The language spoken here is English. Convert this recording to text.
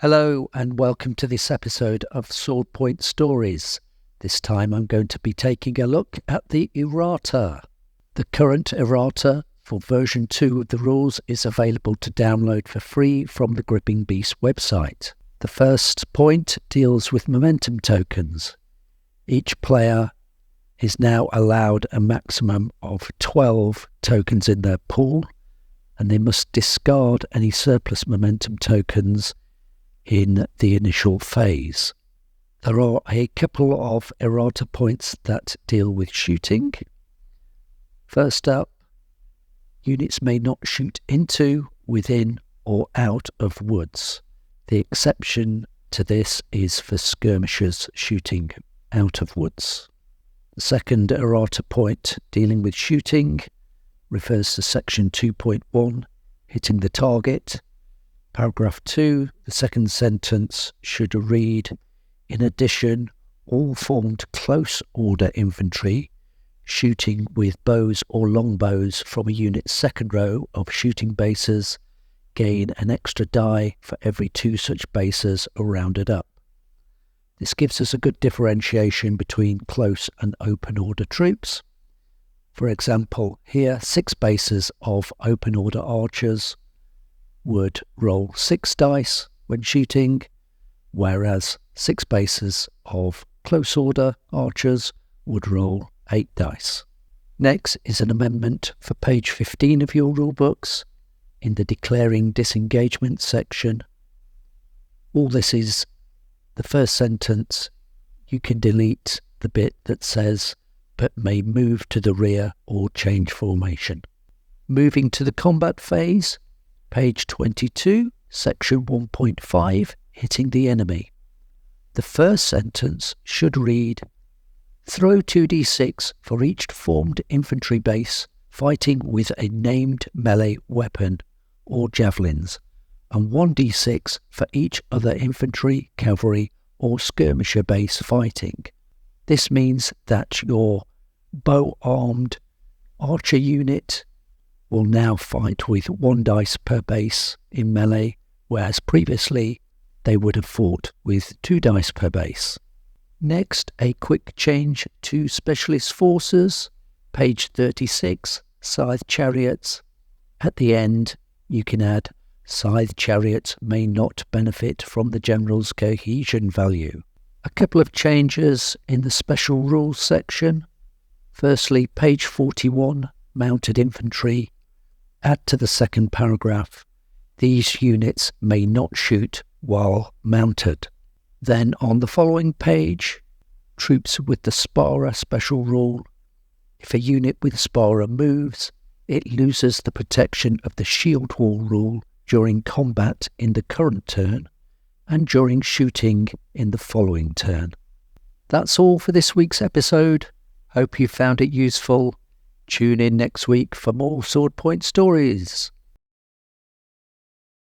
Hello and welcome to this episode of Swordpoint Stories. This time I'm going to be taking a look at the Errata. The current Errata for version 2 of the rules is available to download for free from the Gripping Beast website. The first point deals with momentum tokens. Each player is now allowed a maximum of 12 tokens in their pool, and they must discard any surplus momentum tokens in the initial phase. There are a couple of errata points that deal with shooting. First up, units may not shoot into, within, or out of woods. The exception to this is for skirmishers shooting out of woods. The second errata point dealing with shooting refers to section 2.1, hitting the target. Paragraph 2, the second sentence should read, in addition, all formed close order infantry shooting with bows or longbows from a unit's second row of shooting bases gain an extra die for every 2 such bases rounded up. This gives us a good differentiation between close and open order troops. For example, here 6 bases of open order archers would roll 6 dice when shooting, whereas 6 bases of close order archers would roll 8 dice. Next is an amendment for page 15 of your rulebooks in the declaring disengagement section. All this is the first sentence. You can delete the bit that says but may move to the rear or change formation. Moving to the combat phase, page 22, section 1.5, hitting the enemy. The first sentence should read, throw 2d6 for each formed infantry base fighting with a named melee weapon or javelins, and 1d6 for each other infantry, cavalry or skirmisher base fighting. This means that your bow-armed archer unit will now fight with 1 dice per base in melee, whereas previously they would have fought with 2 dice per base. Next, a quick change to specialist forces, page 36, scythe chariots. At the end, you can add scythe chariots may not benefit from the general's cohesion value. A couple of changes in the special rules section. Firstly, page 41, mounted infantry. Add to the second paragraph, these units may not shoot while mounted. Then on the following page, troops with the Spara special rule. If a unit with Spara moves, it loses the protection of the shield wall rule during combat in the current turn and during shooting in the following turn. That's all for this week's episode. Hope you found it useful. Tune in next week for more Swordpoint stories.